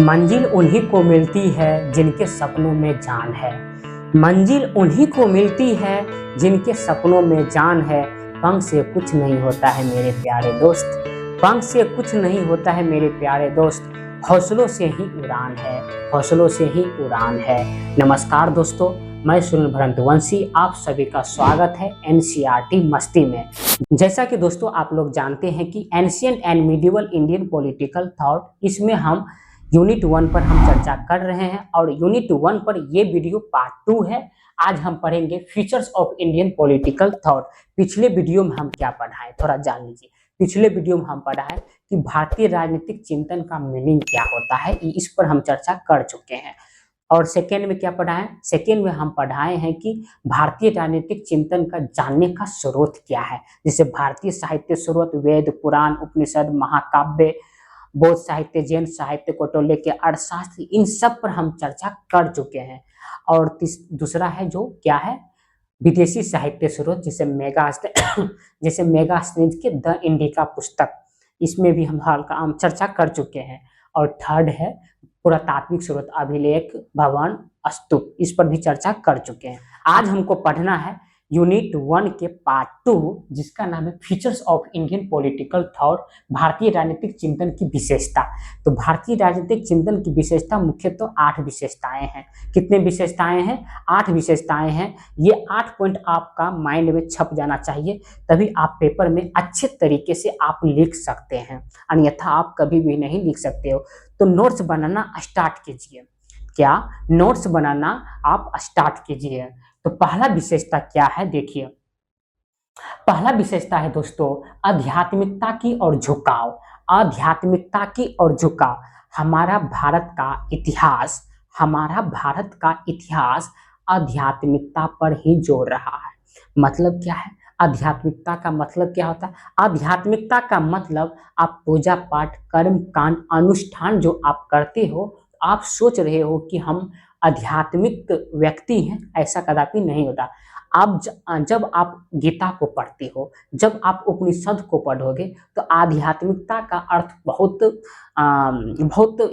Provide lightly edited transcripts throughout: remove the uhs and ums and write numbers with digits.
मंजिल उन्हीं को मिलती है जिनके सपनों में जान है। मंजिल उन्हीं को मिलती है जिनके सपनों में जान है। पंख से कुछ नहीं होता है मेरे प्यारे दोस्त, पंख से कुछ नहीं होता है मेरे प्यारे दोस्त, हौसलों से ही उड़ान है, हौसलों से ही उड़ान है। नमस्कार दोस्तों, मैं सुनील भरतवंशी, आप सभी का स्वागत है एनसीईआरटी मस्ती में। जैसा कि दोस्तों आप लोग जानते हैं कि ancient and medieval Indian political thought, इसमें हम यूनिट 1 पर हम चर्चा कर रहे हैं और यूनिट 1 पर ये वीडियो पार्ट 2 है। आज हम पढ़ेंगे features of Indian political thought. पिछले वीडियो में हम क्या पढ़ा है थोड़ा जान लीजिए। पिछले वीडियो में हम पढ़ा है कि भारतीय राजनीतिक चिंतन का मीनिंग क्या होता है, इस पर हम चर्चा कर चुके हैं। और सेकेंड में क्या पढ़ा है, सेकेंड में हम पढ़ाए हैं कि भारतीय राजनीतिक चिंतन का जानने का स्रोत क्या है। जैसे भारतीय साहित्य स्रोत वेद, पुराण, उपनिषद, महाकाव्य, बौद्ध साहित्य, जैन साहित्य को लेके अर्थशास्त्र, इन सब पर हम चर्चा कर चुके हैं। और दूसरा है जो क्या है, विदेशी साहित्य स्रोत, जैसे जैसे मेगास्थनीज के द इंडिका पुस्तक, इसमें भी हम चर्चा कर चुके हैं। और थर्ड है पुरातात्विक स्रोत, अभिलेख, भवन, स्तूप, इस पर भी चर्चा कर चुके हैं। आज हमको पढ़ना है यूनिट 1 के पार्ट 2, जिसका नाम है features of Indian political thought, भारतीय राजनीतिक चिंतन की विशेषता। तो भारतीय राजनीतिक चिंतन की विशेषता मुख्यतः 8 विशेषताएं हैं। कितने विशेषताएं हैं? 8 विशेषताएं हैं। ये 8 पॉइंट आपका माइंड में छप जाना चाहिए, तभी आप पेपर में अच्छे तरीके से आप लिख सकते हैं, अन्यथा आप कभी भी नहीं लिख सकते हो। तो नोट्स बनाना स्टार्ट कीजिए। क्या? नोट्स बनाना आप स्टार्ट कीजिए। तो पहला विशेषता क्या है, देखिए। पहला विशेषता है दोस्तों आध्यात्मिकता की और झुकाव। आध्यात्मिकता की और झुकाव। हमारा भारत का इतिहास आध्यात्मिकता पर ही जोड़ रहा है। मतलब क्या है? आध्यात्मिकता का मतलब क्या होता है? आध्यात्मिकता का मतलब आप पूजा पाठ, कर्म कांड, अनुष्ठान जो आप करते हो, आप सोच रहे हो कि हम आध्यात्मिक व्यक्ति हैं, ऐसा कदापि नहीं होता। आप जब आप गीता को पढ़ते हो, जब आप उपनिषद को पढ़ोगे, तो आध्यात्मिकता का अर्थ बहुत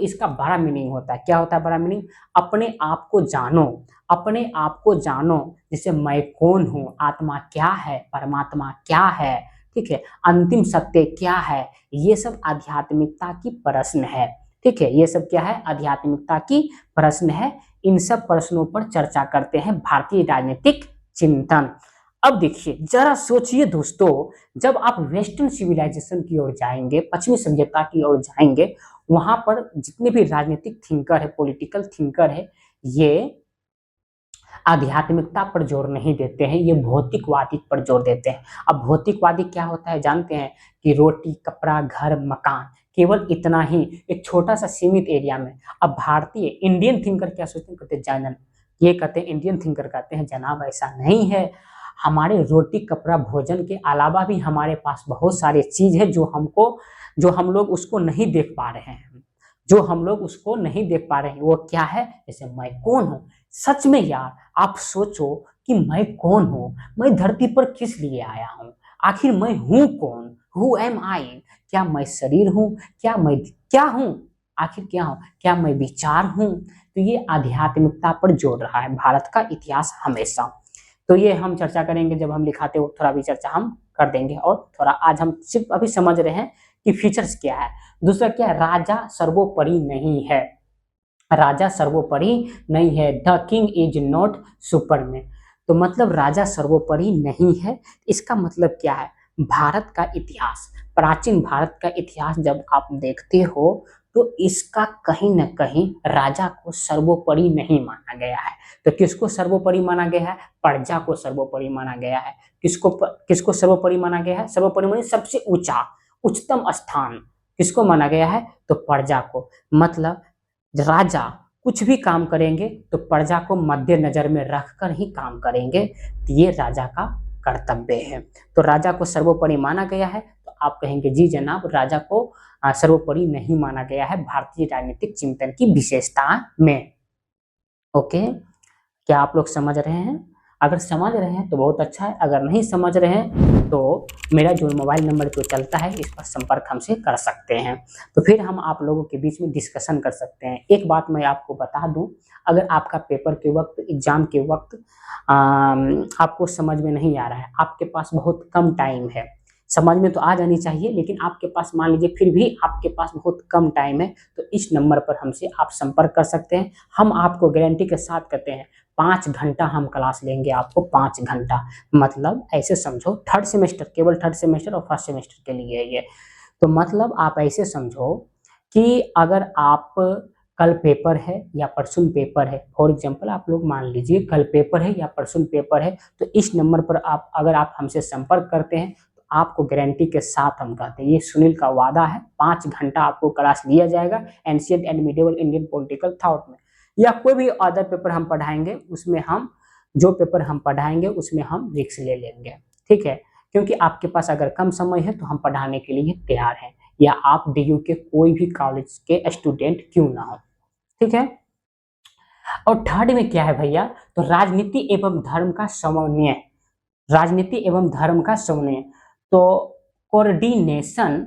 इसका बड़ा मीनिंग होता है। क्या होता है बड़ा मीनिंग? अपने आप को जानो, अपने आप को जानो। जैसे मैं कौन हूँ, आत्मा क्या है, परमात्मा क्या है, ठीक है, अंतिम सत्य क्या है, ये सब आध्यात्मिकता की प्रश्न है। ठीक है, ये सब क्या है? आध्यात्मिकता की प्रश्न है। इन सब प्रश्नों पर चर्चा करते हैं भारतीय राजनीतिक चिंतन। अब देखिए, जरा सोचिए दोस्तों, जब आप वेस्टर्न सिविलाइजेशन की ओर जाएंगे, पश्चिमी सभ्यता की ओर जाएंगे, वहां पर जितने भी राजनीतिक थिंकर है, पॉलिटिकल थिंकर है, ये आध्यात्मिकता पर जोर नहीं देते हैं, ये भौतिकवादी पर जोर देते हैं। अब भौतिकवादी क्या होता है जानते हैं? कि रोटी, कपड़ा, घर, मकान, केवल इतना ही, एक छोटा सा सीमित एरिया में। अब भारतीय इंडियन थिंकर क्या सोचते हैं? कहते हैं जनन, ये कहते हैं इंडियन थिंकर कहते हैं जनाब ऐसा नहीं है। हमारे रोटी, कपड़ा, भोजन के अलावा भी हमारे पास बहुत सारी चीज है जो हम लोग उसको नहीं देख पा रहे हैं, जो हम लोग उसको नहीं देख पा रहे हैं। वो क्या है? जैसे मैं कौन हूँ। सच में यार, आप सोचो कि मैं कौन हूँ, मैं धरती पर किस लिए आया हूँ, आखिर मैं हूँ कौन? हु एम आई? क्या मैं शरीर हूँ? क्या मैं क्या हूँ? आखिर क्या हूँ? क्या मैं विचार हूँ? तो ये आध्यात्मिकता पर जोड़ रहा है भारत का इतिहास हमेशा। तो ये हम चर्चा करेंगे, जब हम लिखाते हो थोड़ा भी चर्चा हम कर देंगे। और थोड़ा आज हम सिर्फ अभी समझ रहे हैं कि फीचर्स क्या है। दूसरा क्या है? राजा सर्वोपरि नहीं है। राजा सर्वोपरि नहीं है। The king is not Superman. तो मतलब राजा सर्वोपरि नहीं है। इसका मतलब क्या है? भारत का इतिहास, प्राचीन भारत का इतिहास जब आप देखते हो, तो इसका कहीं ना कहीं राजा को सर्वोपरि नहीं माना गया है। तो किसको सर्वोपरि माना गया है? प्रजा को सर्वोपरि माना गया है। किसको सर्वोपरि माना गया है? सर्वोपरि माने सबसे ऊंचा, उच्चतम स्थान किसको माना गया है? तो प्रजा को। मतलब राजा कुछ भी काम करेंगे तो प्रजा को मद्देनजर में रखकर ही काम करेंगे, तो ये राजा का कर्तव्य है। तो राजा को सर्वोपरि माना गया है। तो आप कहेंगे जी जनाब, राजा को सर्वोपरि नहीं माना गया है भारतीय राजनीतिक चिंतन की विशेषता में। ओके, क्या आप लोग समझ रहे हैं? अगर समझ रहे हैं तो बहुत अच्छा है, अगर नहीं समझ रहे हैं तो मेरा जो मोबाइल नंबर जो चलता है इस पर संपर्क हमसे कर सकते हैं, तो फिर हम आप लोगों के बीच में डिस्कशन कर सकते हैं। एक बात मैं आपको बता दूं, अगर आपका पेपर के वक्त, एग्जाम के वक्त आपको समझ में नहीं आ रहा है, आपके पास बहुत कम टाइम है, समझ में तो आ जानी चाहिए लेकिन आपके पास मान लीजिए फिर भी आपके पास बहुत कम टाइम है, तो इस नंबर पर हमसे आप संपर्क कर सकते हैं। हम आपको गारंटी के साथ कहते हैं 5 घंटा हम क्लास लेंगे आपको, 5 घंटा, मतलब ऐसे समझो थर्ड सेमेस्टर, केवल थर्ड सेमेस्टर और फर्स्ट सेमेस्टर के लिए ये, तो मतलब आप ऐसे समझो कि अगर आप कल पेपर है या परसों पेपर है, फॉर एग्जांपल आप लोग मान लीजिए कल पेपर है या परसों पेपर है, तो इस नंबर पर आप अगर आप हमसे संपर्क करते हैं तो आपको गारंटी के साथ हम कहते हैं, ये सुनील का वादा है, 5 घंटा आपको क्लास लिया जाएगा ancient and medieval Indian political thought में, या कोई भी अदर पेपर हम पढ़ाएंगे उसमें हम जो पेपर हम पढ़ाएंगे उसमें हम रिस्क ले लेंगे, ठीक है, क्योंकि आपके पास अगर कम समय है तो हम पढ़ाने के लिए तैयार हैं, या आप डीयू के कोई भी कॉलेज के स्टूडेंट क्यों ना हो, ठीक है। और थर्ड में क्या है भैया, तो राजनीति एवं धर्म का समन्वय, राजनीति एवं धर्म का समन्वय, तो कोऑर्डिनेशन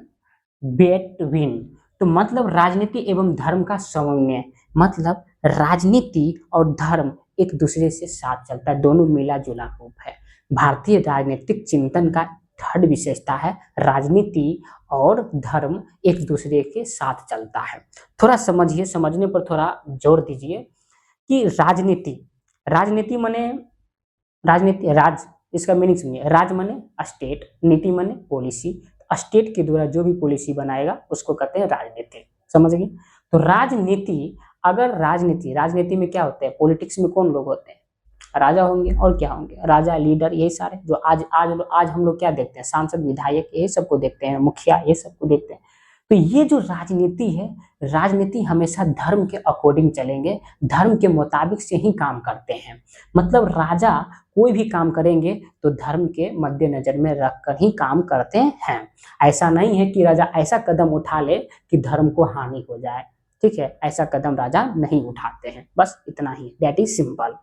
बिटवीन, तो मतलब राजनीति एवं धर्म का समन्वय, मतलब राजनीति और धर्म एक दूसरे से साथ चलता है, दोनों मिला जुला रूप है। भारतीय राजनीतिक चिंतन का थर्ड विशेषता है राजनीति और धर्म एक दूसरे के साथ चलता है। थोड़ा समझिए, समझने पर थोड़ा जोर दीजिए कि राजनीति, राजनीति माने राजनीति, राज इसका मीनिंग सुनिए, राज माने स्टेट, नीति माने पॉलिसी, स्टेट के द्वारा जो भी पॉलिसी बनाएगा उसको कहते हैं राजनीति, समझ गए। तो राजनीति, अगर राजनीति, राजनीति में क्या होता है, पॉलिटिक्स में कौन लोग होते हैं, राजा होंगे और क्या होंगे, राजा, लीडर, यही सारे जो आज हम लोग क्या देखते हैं, सांसद, विधायक, ये सबको देखते हैं, मुखिया, ये सबको देखते हैं। तो ये जो राजनीति है, राजनीति हमेशा धर्म के अकॉर्डिंग चलेंगे, धर्म के मुताबिक से ही काम करते हैं, मतलब राजा कोई भी काम करेंगे तो धर्म के मद्देनजर में रखकर ही काम करते हैं। ऐसा नहीं है कि राजा ऐसा कदम उठा ले कि धर्म को हानि हो जाए, ठीक है, ऐसा कदम राजा नहीं उठाते हैं, बस इतना ही, दैट इज सिंपल।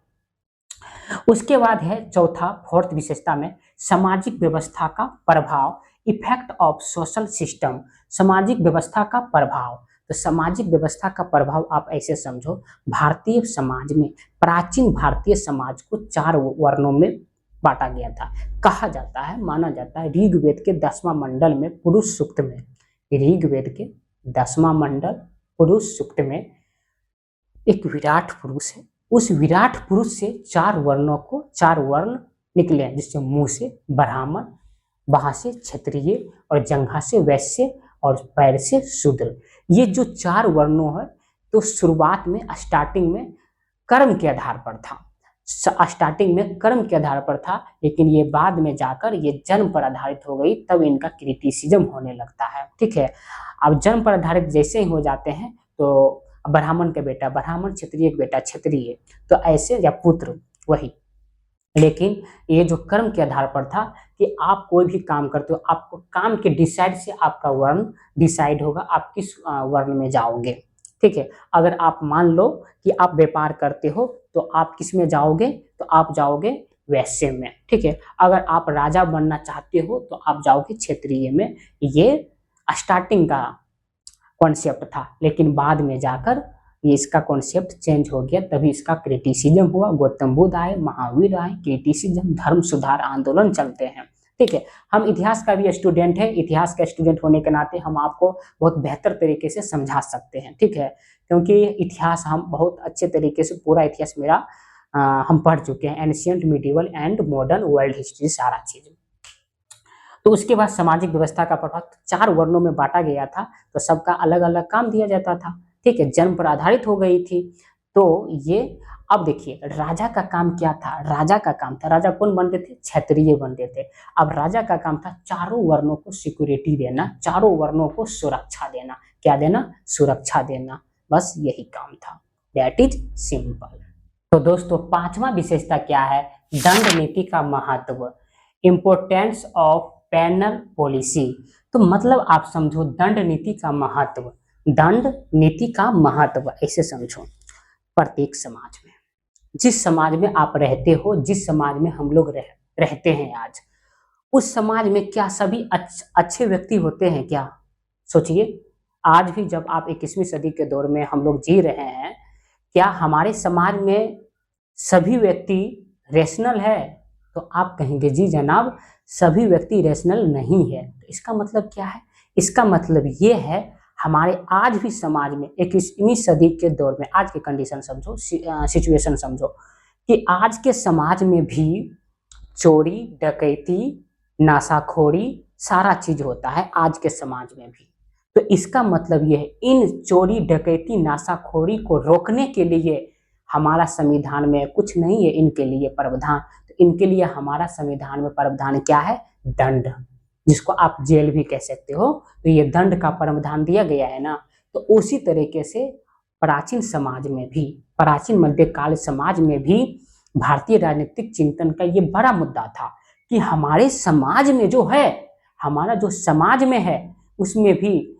उसके बाद है चौथा, फोर्थ विशेषता में सामाजिक व्यवस्था का प्रभाव, इफेक्ट ऑफ सोशल सिस्टम, सामाजिक व्यवस्था का प्रभाव, तो सामाजिक व्यवस्था का प्रभाव आप ऐसे समझो, भारतीय समाज में, प्राचीन भारतीय समाज को 4 वर्णों में बांटा गया था, कहा जाता है, माना जाता है, ऋग्वेद के 10वां मंडल में पुरुष सूक्त में, ऋग्वेद के 10वां मंडल पुरुष सूक्त में एक विराट पुरुष है, उस विराट पुरुष से 4 वर्णों को, 4 वर्ण निकले हैं, जिससे मुंह से ब्राह्मण, वहां से क्षत्रिय और जंघा से वैश्य और पैर से शूद्र, ये जो 4 वर्णों है, तो शुरुआत में स्टार्टिंग में कर्म के आधार पर था, स्टार्टिंग में कर्म के आधार पर था, लेकिन ये बाद में जाकर ये जन्म पर आधारित हो गई, तब इनका क्रिटिसिज्म होने लगता है, ठीक है। अब जन्म पर आधारित जैसे ही हो जाते हैं तो ब्राह्मण का बेटा ब्राह्मण, क्षत्रिय का बेटा क्षत्रिय, तो ऐसे, या पुत्र वही, लेकिन ये जो कर्म के आधार पर था कि आप कोई भी काम करते हो, आपको काम के डिसाइड से आपका वर्ण डिसाइड होगा, आप किस वर्ण में जाओगे, ठीक है। अगर आप मान लो कि आप व्यापार करते हो तो आप किस में जाओगे, तो आप जाओगे वैश्य में, ठीक है। अगर आप राजा बनना चाहते हो तो आप जाओगे क्षत्रिय में, ये स्टार्टिंग का कॉन्सेप्ट था, लेकिन बाद में जाकर ये इसका कॉन्सेप्ट चेंज हो गया, तभी इसका क्रिटिसिज्म हुआ, गौतम बुद्ध आए, महावीर आए, क्रिटिसिज्म, धर्म सुधार आंदोलन चलते हैं, ठीक है। हम इतिहास का भी स्टूडेंट है, इतिहास का स्टूडेंट होने के नाते हम आपको बहुत बेहतर तरीके से समझा सकते हैं, ठीक है, क्योंकि इतिहास हम बहुत अच्छे तरीके से, पूरा इतिहास मेरा हम पढ़ चुके हैं, ancient, medieval and modern world history, सारा चीज। तो उसके बाद सामाजिक व्यवस्था का प्रभाव, 4 वर्णों में बांटा गया था, तो सबका अलग अलग काम दिया जाता था, ठीक है, जन्म पर आधारित हो गई थी। तो ये, अब देखिए राजा का काम क्या था, राजा का काम था, राजा कौन बनते थे, क्षत्रिय बनते थे। अब राजा का काम था चारों वर्णों को सिक्योरिटी देना, चारों वर्णों को सुरक्षा देना, क्या देना, सुरक्षा देना, बस यही काम था, दैट इज सिंपल। तो दोस्तों 5वां विशेषता क्या है, दंड नीति का महत्व, इम्पोर्टेंस ऑफ पेनल पॉलिसी, तो मतलब आप समझो दंड नीति का महत्व, दंड नीति का महत्व ऐसे समझो प्रत्येक समाज में, जिस समाज में आप रहते हो, जिस समाज में हम लोग रहते हैं आज, उस समाज में क्या सभी अच्छे व्यक्ति होते हैं क्या? सोचिए, आज भी जब आप 21वीं सदी के दौर में हम लोग जी रहे हैं, क्या हमारे समाज में सभी व्यक्ति रैशनल है? तो आप कहेंगे जी जनाब, सभी व्यक्ति रैशनल नहीं है। तो इसका मतलब क्या है? इसका मतलब ये है, हमारे आज भी समाज में 21वीं सदी के दौर में, आज की कंडीशन समझो, सिचुएशन समझो, कि आज के समाज में भी चोरी, डकैती, नाशाखोरी, सारा चीज होता है आज के समाज में भी। तो इसका मतलब ये है, इन चोरी, डकैती, नाशाखोरी को रोकने के लिए हमारा संविधान में कुछ नहीं है इनके लिए प्रावधान। तो इनके लिए हमारा संविधान में प्रावधान क्या है? दंड, जिसको आप जेल भी कह सकते हो। तो ये दंड का प्रावधान दिया गया है ना। तो उसी तरीके से प्राचीन समाज में भी, प्राचीन मध्यकाल समाज में भी भारतीय राजनीतिक चिंतन का ये बड़ा मुद्दा था कि हमारे समाज में जो है, हमारा जो समाज में है, उसमें भी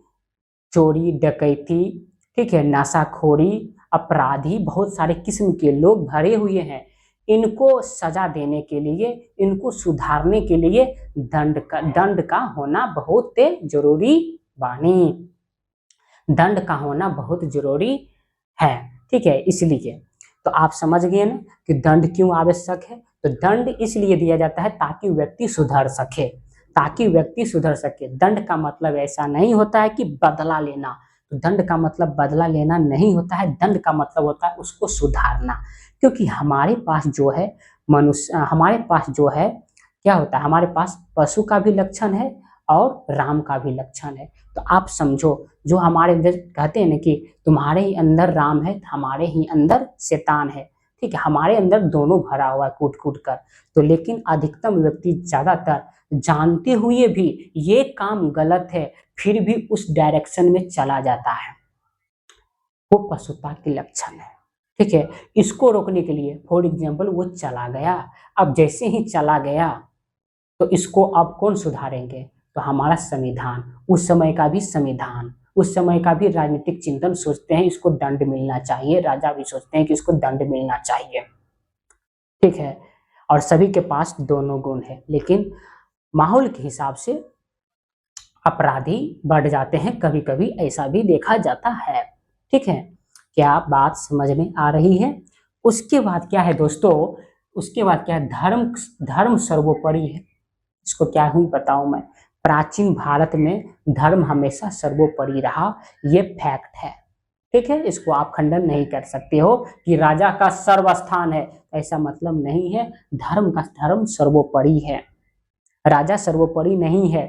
चोरी, डकैती, ठीक है, नशाखोरी, अपराधी, बहुत सारे किस्म के लोग भरे हुए हैं। इनको सजा देने के लिए, इनको सुधारने के लिए दंड का होना बहुत जरूरी बानी, दंड का होना बहुत जरूरी है। ठीक है, इसलिए तो आप समझ गए ना कि दंड क्यों आवश्यक है। तो दंड इसलिए दिया जाता है ताकि व्यक्ति सुधर सके, ताकि व्यक्ति सुधर सके। दंड का मतलब ऐसा नहीं होता है कि बदला लेना, तो दंड का मतलब बदला लेना नहीं होता है। दंड का मतलब होता है उसको सुधारना। क्योंकि हमारे पास जो है मनुष्य, हमारे पास जो है क्या होता है, हमारे पास पशु का भी लक्षण है और राम का भी लक्षण है। तो आप समझो, जो हमारे अंदर कहते हैं ना कि तुम्हारे ही अंदर राम है, हमारे ही अंदर शैतान है। ठीक है, हमारे अंदर दोनों भरा हुआ है कूट कूट कर। तो लेकिन अधिकतम व्यक्ति ज्यादातर जानते हुए भी ये काम गलत है, फिर भी उस डायरेक्शन में चला जाता है, वो पशुता के लक्षण है। ठीक है, इसको रोकने के लिए फॉर एग्जाम्पल वो चला गया, अब जैसे ही चला गया तो इसको अब कौन सुधारेंगे? तो हमारा संविधान, उस समय का भी संविधान, उस समय का भी राजनीतिक चिंतन सोचते हैं इसको दंड मिलना चाहिए, राजा भी सोचते हैं कि इसको दंड मिलना चाहिए। ठीक है, और सभी के पास दोनों गुण है, लेकिन माहौल के हिसाब से अपराधी बढ़ जाते हैं, कभी कभी ऐसा भी देखा जाता है। ठीक है, क्या बात समझ में आ रही है? उसके बाद क्या है दोस्तों, उसके बाद क्या है, धर्म, धर्म सर्वोपरि है। इसको क्या ही बताऊं मैं, प्राचीन भारत में धर्म हमेशा सर्वोपरि रहा, ये फैक्ट है। ठीक है, इसको आप खंडन नहीं कर सकते हो कि राजा का सर्वस्थान है, ऐसा मतलब नहीं है। धर्म का, धर्म सर्वोपरि है, राजा सर्वोपरि नहीं है।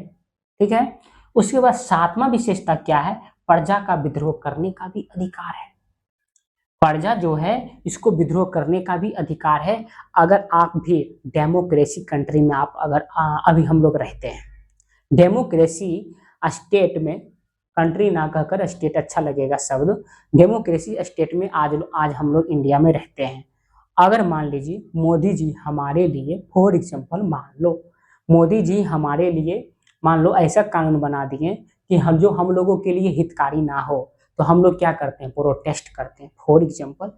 ठीक है, उसके बाद सातवां विशेषता क्या है, प्रजा का विद्रोह करने का भी अधिकार है। प्रजा जो है इसको विद्रोह करने का भी अधिकार है। अगर आप भी डेमोक्रेसी कंट्री में आप अगर अभी हम लोग रहते हैं, डेमोक्रेसी स्टेट में, कंट्री ना कहकर स्टेट अच्छा लगेगा शब्द, डेमोक्रेसी स्टेट में आज हम लोग इंडिया में रहते हैं। अगर मान लीजिए मोदी जी हमारे लिए, फॉर एग्जाम्पल मान लो मोदी जी हमारे लिए मान लो ऐसा कानून बना दिए कि हम लोगों के लिए हितकारी ना हो, तो हम लोग क्या करते हैं, प्रोटेस्ट करते हैं। फॉर एग्जाम्पल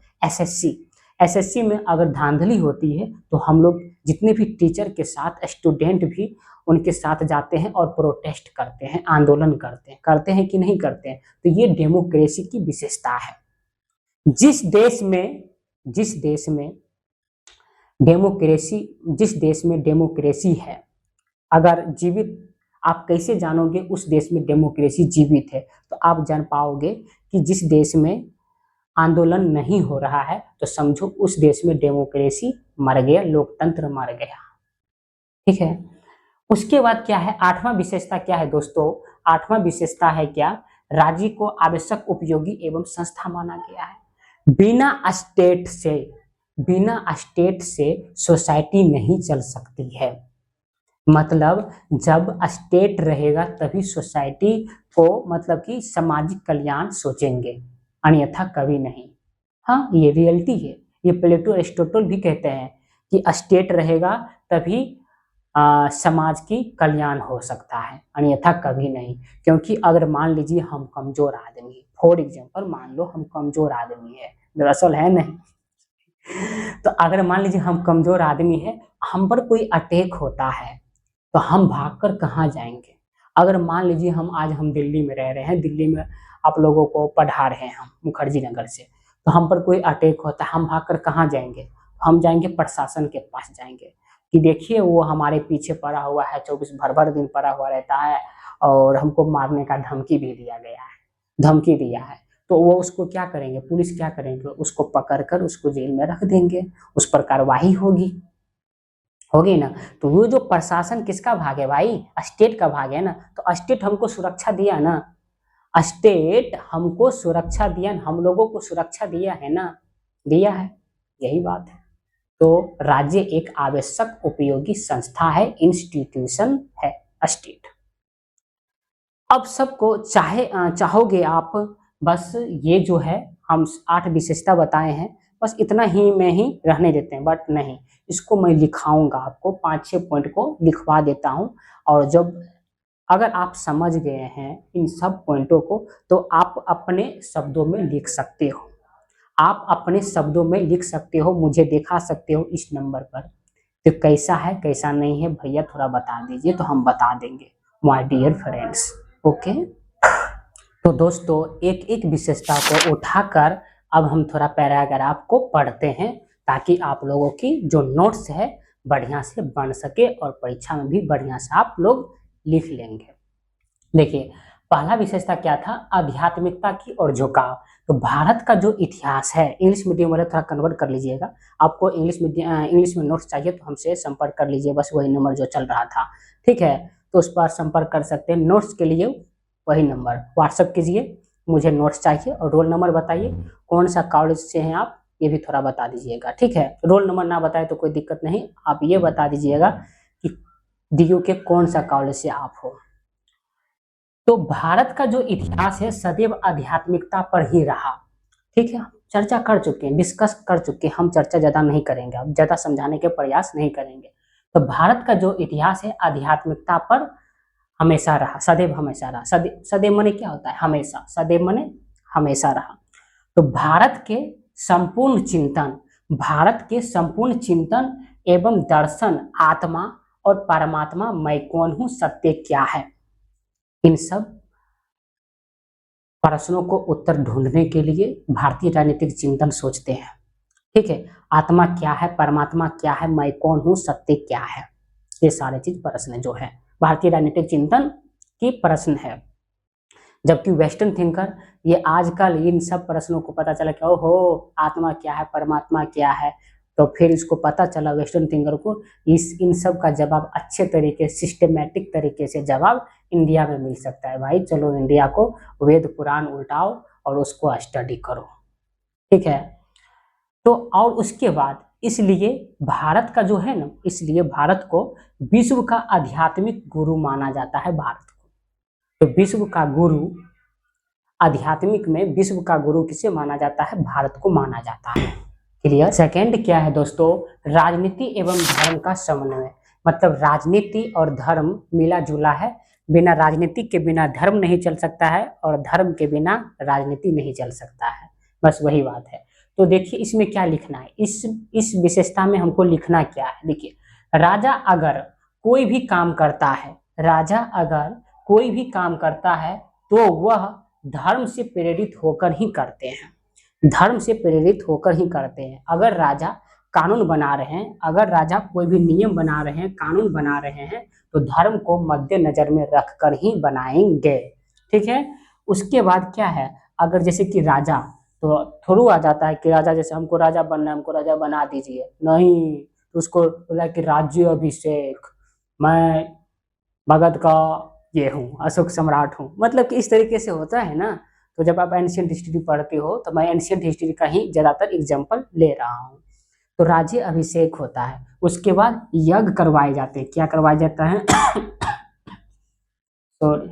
एसएससी में अगर धांधली होती है तो हम लोग जितने भी टीचर के साथ स्टूडेंट भी उनके साथ जाते हैं और प्रोटेस्ट करते हैं, आंदोलन करते हैं कि नहीं करते हैं। तो ये डेमोक्रेसी की विशेषता है। जिस देश में डेमोक्रेसी, जिस देश में डेमोक्रेसी है, अगर जीवित, आप कैसे जानोगे उस देश में डेमोक्रेसी जीवित है? तो आप जान पाओगे कि जिस देश में आंदोलन नहीं हो रहा है तो समझो उस देश में डेमोक्रेसी मर गया, लोकतंत्र मर गया। ठीक है, उसके बाद क्या है, आठवां विशेषता क्या है दोस्तों, आठवां विशेषता है क्या, राज्य को आवश्यक, उपयोगी एवं संस्था माना गया है। बिना स्टेट से सोसाइटी नहीं चल सकती है। मतलब जब स्टेट रहेगा तभी सोसाइटी को, मतलब कि सामाजिक कल्याण सोचेंगे, अन्यथा कभी नहीं। हाँ, ये रियलिटी है। ये प्लेटो एरिस्टोटल भी कहते हैं कि स्टेट रहेगा तभी समाज की कल्याण हो सकता है, अन्यथा कभी नहीं। क्योंकि अगर मान लीजिए हम कमजोर आदमी, फॉर एग्जाम्पल मान लो हम कमजोर आदमी है, दरअसल है नहीं, तो अगर मान लीजिए हम कमजोर आदमी है, हम पर कोई अटैक होता है, तो हम भागकर कहाँ जाएंगे? अगर मान लीजिए हम दिल्ली में रह रहे हैं, दिल्ली में आप लोगों को पढ़ा रहे हैं हम मुखर्जी नगर से, तो हम पर कोई अटैक होता है, हम भागकर कहाँ जाएंगे? हम जाएंगे प्रशासन के पास जाएंगे कि देखिए वो हमारे पीछे पड़ा हुआ है, 24 भर भर दिन पड़ा हुआ रहता है और हमको मारने का धमकी भी दिया गया है, धमकी दिया है। तो वो उसको क्या करेंगे, पुलिस क्या करेंगे, उसको पकड़कर उसको जेल में रख देंगे, उस पर कार्रवाई होगी, होगी ना। तो वो जो प्रशासन किसका भाग है भाई? स्टेट का भाग है ना। तो स्टेट हमको सुरक्षा दिया ना, स्टेट हमको सुरक्षा दिया, हम लोगों को सुरक्षा दिया है ना, दिया है, यही बात है। तो राज्य एक आवश्यक उपयोगी संस्था है, इंस्टीट्यूशन है स्टेट। अब सबको चाहोगे आप, बस ये जो है हम 8 विशेषता बताए हैं, बस इतना ही में ही रहने देते हैं, बट नहीं, इसको मैं लिखाऊंगा, आपको 5-6 पॉइंट को लिखवा देता हूं। और जब अगर आप समझ गए हैं इन सब पॉइंटों को, तो आप अपने शब्दों में लिख सकते हो, आप अपने शब्दों में लिख सकते हो, मुझे दिखा सकते हो इस नंबर पर। तो कैसा है कैसा नहीं है भैया थोड़ा बता दीजिए, तो हम बता देंगे माय डियर फ्रेंड्स। ओके, तो दोस्तों एक एक विशेषता को उठाकर अब हम थोड़ा पैराग्राफ को पढ़ते हैं, ताकि आप लोगों की जो नोट्स है बढ़िया से बन सके और परीक्षा में भी बढ़िया से आप लोग लिख लेंगे। देखिए पहला विशेषता क्या था? आध्यात्मिकता की ओर झुकाव। तो भारत का जो इतिहास है, इंग्लिश मीडियम वाले थोड़ा कन्वर्ट कर लीजिएगा, आपको इंग्लिश में नोट्स चाहिए तो हमसे संपर्क कर लीजिए, बस वही नंबर जो चल रहा था, ठीक है, तो उस पर संपर्क कर सकते हैं। नोट्स के लिए वही नंबर व्हाट्सअप कीजिए, मुझे नोट्स चाहिए, और रोल नंबर बताइए, कौन सा कॉलेज से हैं आप, ये भी थोड़ा बता दीजिएगा, ठीक है। रोल नंबर ना बताए तो कोई दिक्कत नहीं, आप ये बता दीजिएगा कि डीयू के कौन सा कॉलेज से आप हो। तो भारत का जो इतिहास है सदैव आध्यात्मिकता पर ही रहा, ठीक है, चर्चा कर चुके हैं, डिस्कस कर चुके हैं, हम चर्चा ज्यादा नहीं करेंगे, अब ज्यादा समझाने के प्रयास नहीं करेंगे। तो भारत का जो इतिहास है आध्यात्मिकता पर हमेशा रहा, सदैव हमेशा रहा। सदैव माने क्या होता है? हमेशा, सदैव माने हमेशा रहा। तो भारत के संपूर्ण चिंतन एवं दर्शन, आत्मा और परमात्मा, मैं कौन हूं, सत्य क्या है, इन सब प्रश्नों को उत्तर ढूंढने के लिए भारतीय राजनीतिक चिंतन सोचते हैं, ठीक है। आत्मा क्या है, परमात्मा क्या है, मैं कौन हूं, सत्य क्या है, ये सारे चीज प्रश्न जो है भारतीय राजनीतिक चिंतन की प्रश्न है। जबकि वेस्टर्न थिंकर ये आजकल इन सब प्रश्नों को पता चला कि ओहो आत्मा क्या है, परमात्मा क्या है, तो फिर इसको पता चला वेस्टर्न थिंकर को इन सब का जवाब अच्छे तरीके, सिस्टमेटिक तरीके से जवाब इंडिया में मिल सकता है। भाई चलो इंडिया को वेद पुराण उल्टाओ और उसको स्टडी करो, ठीक है। तो और उसके बाद इसलिए भारत का जो है ना, इसलिए भारत को विश्व का आध्यात्मिक गुरु माना जाता है भारत को। तो विश्व का गुरु, आध्यात्मिक में विश्व का गुरु किसे माना जाता है? भारत को माना जाता है। क्लियर। सेकंड क्या है दोस्तों? राजनीति एवं धर्म का समन्वय। मतलब राजनीति और धर्म मिला जुला है, बिना राजनीति के बिना धर्म नहीं चल सकता है और धर्म के बिना राजनीति नहीं चल सकता है, बस वही बात है। तो देखिए इसमें क्या लिखना है, इस विशेषता में हमको लिखना क्या है। देखिए राजा अगर कोई भी काम करता है, राजा अगर कोई भी काम करता है तो वह धर्म से प्रेरित होकर ही करते हैं, धर्म से प्रेरित होकर ही करते हैं। अगर राजा कानून बना रहे हैं, अगर राजा कोई भी नियम बना रहे हैं, कानून बना रहे हैं, तो धर्म को मद्देनजर में रखकर ही बनाएंगे, ठीक है। उसके बाद क्या है, अगर जैसे कि राजा तो थोड़ा आ जाता है कि राजा जैसे हमको राजा बनना है, हमको राजा बना दीजिए, नहीं, तो उसको बोला कि राज्य अभिषेक, मैं मगध का ये हूँ, अशोक सम्राट हूँ, मतलब कि इस तरीके से होता है ना। तो जब आप एंशियंट हिस्ट्री पढ़ते हो तो मैं एंशियंट हिस्ट्री का ही ज्यादातर एग्जाम्पल ले रहा हूँ। तो राज्य अभिषेक होता है, उसके बाद यज्ञ करवाए जाते हैं। क्या करवाया जाता है? सॉरी,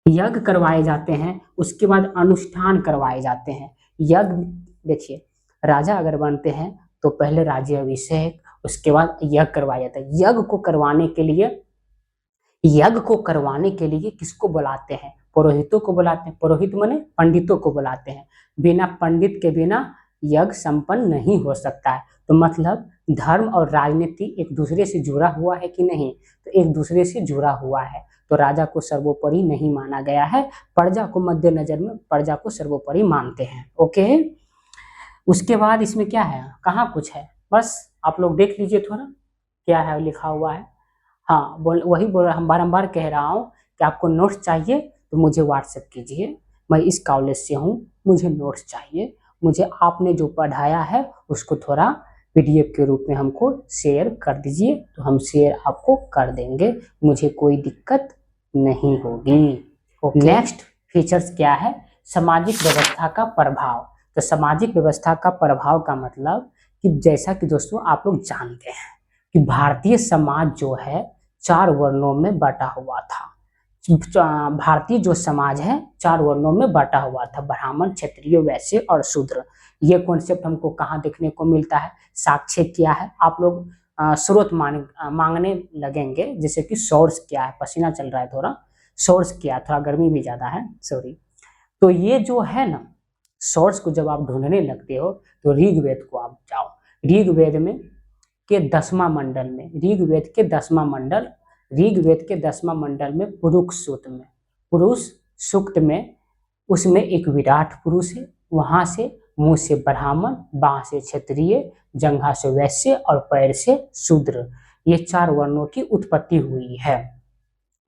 यज्ञ करवाए जाते हैं, उसके बाद अनुष्ठान करवाए जाते हैं। यज्ञ देखिए, राजा अगर बनते हैं तो पहले राज्य अभिषेक, उसके बाद यज्ञ करवाया जाता है। यज्ञ को करवाने के लिए किसको बुलाते हैं? पुरोहितों को बुलाते हैं। पुरोहित माने पंडितों को बुलाते हैं। बिना पंडित के बिना यज्ञ संपन्न नहीं हो सकता है। तो मतलब धर्म और राजनीति एक दूसरे से जुड़ा हुआ है कि नहीं? तो एक दूसरे से जुड़ा हुआ है। तो राजा को सर्वोपरि नहीं माना गया है, प्रजा को मद्देनजर में प्रजा को सर्वोपरि मानते हैं। ओके, उसके बाद इसमें क्या है, कहाँ कुछ है, बस आप लोग देख लीजिए थोड़ा क्या है लिखा हुआ है। हाँ वही बोल रहा, हम बारम्बार कह रहा हूँ कि आपको नोट्स चाहिए तो मुझे व्हाट्सएप कीजिए, मैं इस कॉलेज से हूँ, मुझे नोट्स चाहिए, मुझे आपने जो पढ़ाया है उसको थोड़ा पीडीएफ के रूप में हमको शेयर कर दीजिए, तो हम शेयर आपको कर देंगे, मुझे कोई दिक्कत नहीं होगी। नेक्स्ट फीचर्स क्या है, सामाजिक व्यवस्था का प्रभाव। तो सामाजिक व्यवस्था का प्रभाव का मतलब कि जैसा कि दोस्तों आप लोग जानते हैं कि भारतीय समाज जो है 4 वर्णों में बटा हुआ था। भारतीय जो समाज है 4 वर्णों में बटा हुआ था, ब्राह्मण, क्षत्रिय, वैश्य और शूद्र। ये कॉन्सेप्ट हमको कहाँ देखने को मिलता है, साक्ष्य क्या है, आप लोग स्रोत मांगने लगेंगे, जैसे कि सोर्स क्या है, पसीना चल रहा है थोड़ा, सोर्स क्या, थोड़ा गर्मी भी ज्यादा है, सॉरी। तो ये जो है ना, सोर्स को जब आप ढूंढने लगते हो तो ऋग्वेद को आप जाओ, ऋग्वेद में के 10वां मंडल में, ऋग्वेद के 10वां मंडल, ऋग्वेद के 10वां मंडल में पुरुष सूक्त में उसमें एक विराट पुरुष है, वहां से मुंह से ब्राह्मण, बाह से क्षत्रिय, जंघा से वैश्य और पैर से शूद्र, ये 4 वर्णों की उत्पत्ति हुई है।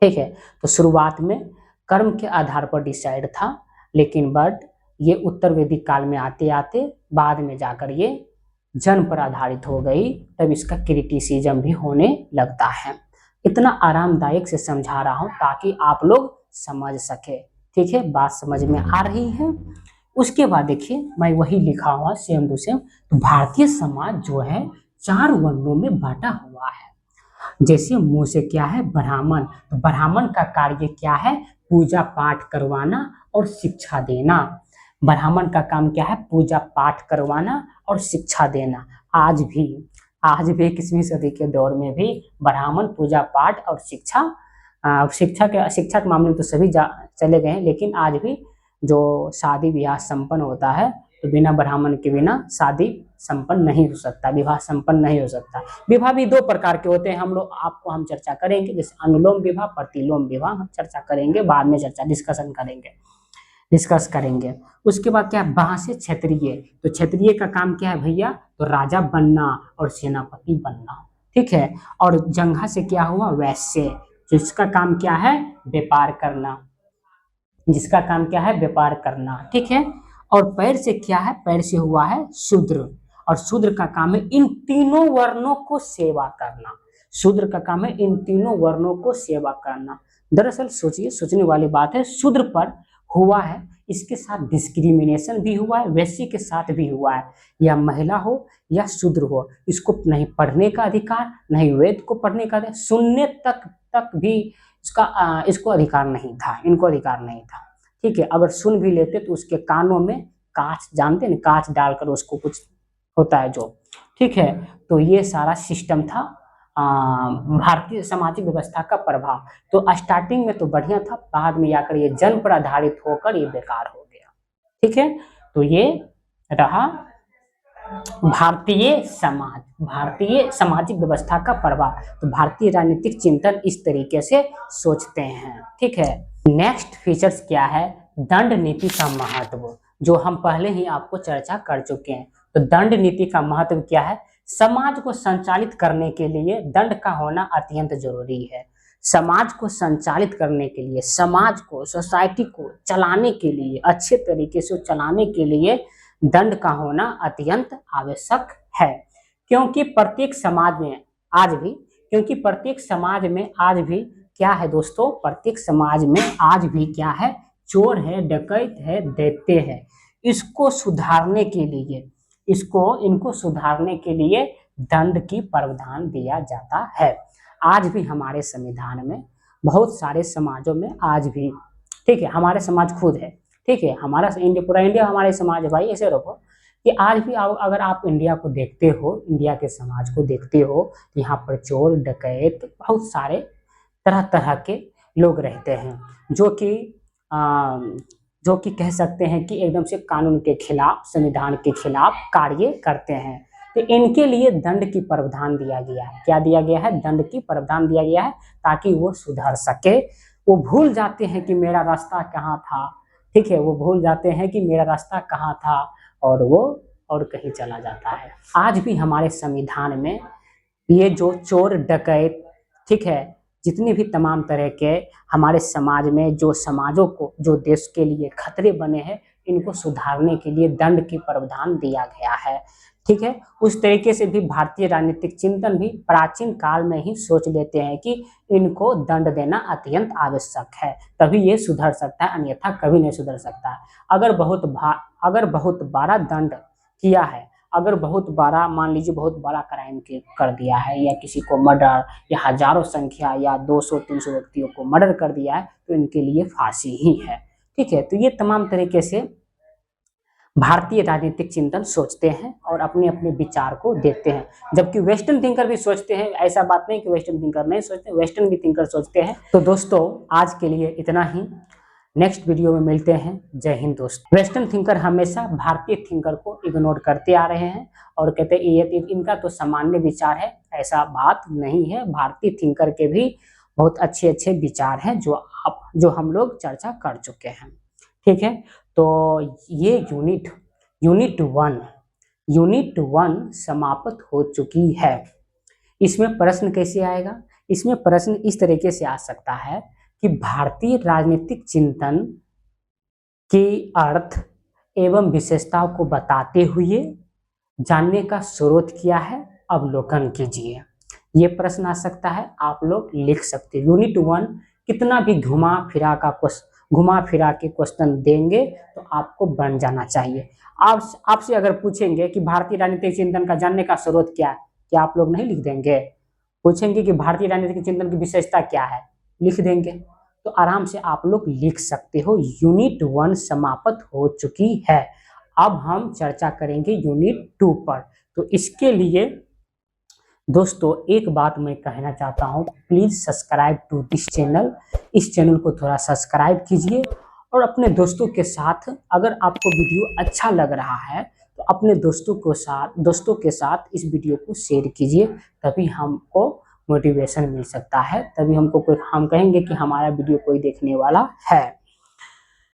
ठीक है, तो शुरुआत में कर्म के आधार पर डिसाइड था, लेकिन बट ये उत्तर वैदिक काल में आते आते बाद में जाकर ये जन्म पर आधारित हो गई, तब इसका क्रिटिसिज्म भी होने लगता है। इतना आरामदायक से समझा रहा हूं ताकि आप लोग समझ सके। ठीक है, बात समझ में आ रही है। उसके बाद देखिए मैं वही लिखा हुआ सेम टू सेम, तो भारतीय समाज जो है 4 वर्णों में बांटा हुआ है। जैसे मुंह से क्या है, ब्राह्मण, तो ब्राह्मण का कार्य क्या है, पूजा पाठ करवाना और शिक्षा देना। ब्राह्मण का काम क्या है, पूजा पाठ करवाना और शिक्षा देना। आज भी 21वीं सदी के दौर में भी ब्राह्मण पूजा पाठ और शिक्षा के मामले में तो सभी चले गए हैं, लेकिन आज भी जो शादी ब्याह संपन्न होता है तो बिना ब्राह्मण के बिना शादी संपन्न नहीं हो सकता, विवाह संपन्न नहीं हो सकता। विवाह भी 2 प्रकार के होते हैं, हम चर्चा करेंगे, जैसे अनुलोम विवाह, प्रतिलोम विवाह, हम चर्चा करेंगे बाद में, डिस्कस करेंगे। उसके बाद क्या है, बाह से क्षत्रिय, तो क्षत्रिय का काम क्या है भैया, तो राजा बनना और सेनापति बनना। ठीक है, और जंघा से क्या हुआ, वैश्य, जिसका काम क्या है, व्यापार करना, ठीक है। और पैर से क्या है, पैर से हुआ है शूद्र, और शूद्र का काम है इन तीनों वर्णों को सेवा करना। शूद्र का काम है इन तीनों वर्णों को सेवा करना। दरअसल सोचिए, सोचने वाली बात है, शूद्र पर हुआ है, इसके साथ डिस्क्रिमिनेशन भी हुआ है, वैश्य के साथ भी हुआ है, या महिला हो या शूद्र हो, इसको नहीं पढ़ने का अधिकार, नहीं वेद को पढ़ने का अधिकार, सुनने तक भी इसको अधिकार नहीं था, इनको अधिकार नहीं था। ठीक है, अगर सुन भी लेते तो उसके कानों में कांच, जानते हैं कांच डालकर उसको कुछ होता है जो, ठीक है। तो ये सारा सिस्टम था भारतीय सामाजिक व्यवस्था का प्रभाव। तो स्टार्टिंग में तो बढ़िया था, बाद में आकर ये जन्म पर आधारित होकर ये बेकार हो गया। ठीक है, तो ये रहा भारतीय सामाजिक व्यवस्था का प्रभाव। तो भारतीय राजनीतिक चिंतन इस तरीके से सोचते हैं। ठीक है, नेक्स्ट फीचर्स क्या है, दंड नीति का महत्व, जो हम पहले ही आपको चर्चा कर चुके हैं। तो दंड नीति का महत्व क्या है, समाज को संचालित करने के लिए दंड का होना अत्यंत जरूरी है। समाज को संचालित करने के लिए, समाज को, सोसाइटी को चलाने के लिए, अच्छे तरीके से चलाने के लिए दंड का होना अत्यंत आवश्यक है। क्योंकि प्रत्येक समाज में आज भी क्या है दोस्तों, प्रत्येक समाज में आज भी क्या है, चोर है, डकैत है, दैत्य है। इनको सुधारने के लिए दंड की प्रावधान दिया जाता है। आज भी हमारे संविधान में, बहुत सारे समाजों में आज भी, ठीक है, हमारे समाज खुद है, ठीक है, हमारा पूरा इंडिया हमारे समाज है भाई, ऐसे रखो कि आज भी अगर आप इंडिया को देखते हो, इंडिया के समाज को देखते हो, यहाँ पर चोर डकैत बहुत सारे तरह तरह के लोग रहते हैं, जो कि जो कि कह सकते हैं कि एकदम से कानून के खिलाफ, संविधान के खिलाफ कार्य करते हैं। तो इनके लिए दंड की प्रावधान दिया गया है। क्या दिया गया है? दंड की प्रावधान दिया गया है, ताकि वो सुधर सके। वो भूल जाते हैं कि मेरा रास्ता कहाँ था, ठीक है, वो भूल जाते हैं कि मेरा रास्ता कहाँ था, और वो और कहीं चला जाता है। आज भी हमारे संविधान में ये जो चोर डकैत, ठीक है, जितने भी तमाम तरह के हमारे समाज में जो समाजों को, जो देश के लिए खतरे बने हैं, इनको सुधारने के लिए दंड की प्रावधान दिया गया है, ठीक है। उस तरीके से भी भारतीय राजनीतिक चिंतन भी प्राचीन काल में ही सोच लेते हैं कि इनको दंड देना अत्यंत आवश्यक है, तभी ये सुधर सकता है, अन्यथा कभी नहीं सुधर सकता है। अगर बहुत बड़ा दंड किया है, अगर बहुत बड़ा, मान लीजिए बहुत बड़ा क्राइम कर दिया है, या किसी को मर्डर, या हजारों संख्या या 200-300 व्यक्तियों को मर्डर कर दिया है, तो इनके लिए फांसी ही है, ठीक है। तो ये तमाम तरीके से भारतीय राजनीतिक चिंतन सोचते हैं और अपने अपने विचार को देते हैं, जबकि वेस्टर्न थिंकर भी सोचते हैं। ऐसा बात नहीं कि वेस्टर्न थिंकर नहीं सोचते, वेस्टर्न भी थिंकर सोचते हैं। तो दोस्तों, आज के लिए इतना ही, नेक्स्ट वीडियो में मिलते हैं। जय हिंद दोस्तों। वेस्टर्न थिंकर हमेशा भारतीय थिंकर को इग्नोर करते आ रहे हैं और कहते हैं ये इनका तो सामान्य विचार है, ऐसा बात नहीं है। भारतीय थिंकर के भी बहुत अच्छे अच्छे विचार हैं जो हम लोग चर्चा कर चुके हैं, ठीक है। तो ये यूनिट वन समाप्त हो चुकी है। इसमें प्रश्न कैसे आएगा? इसमें प्रश्न इस तरीके से आ सकता है कि भारतीय राजनीतिक चिंतन के अर्थ एवं विशेषताओं को बताते हुए जानने का स्रोत क्या है, अवलोकन कीजिए। ये प्रश्न आ सकता है, आप लोग लिख सकते हैं। यूनिट 1 कितना भी घुमा फिरा के क्वेश्चन देंगे तो आपको बन जाना चाहिए। आपसे अगर पूछेंगे कि भारतीय राजनीतिक चिंतन का जानने का स्रोत क्या है, क्या आप लोग नहीं लिख देंगे? पूछेंगे कि भारतीय राजनीतिक चिंतन की विशेषता क्या है, लिख देंगे। तो आराम से आप लोग लिख सकते हो। यूनिट 1 समाप्त हो चुकी है। अब हम चर्चा करेंगे यूनिट 2 पर। तो इसके लिए दोस्तों एक बात मैं कहना चाहता हूँ, please subscribe to this channel. इस चैनल को थोड़ा सब्सक्राइब कीजिए और अपने दोस्तों के साथ, अगर आपको वीडियो अच्छा लग रहा है तो अपने दोस्तों के साथ इस वीडियो को शेयर कीजिए, तभी हमको मोटिवेशन मिल सकता है, तभी हम कहेंगे कि हमारा वीडियो कोई देखने वाला है।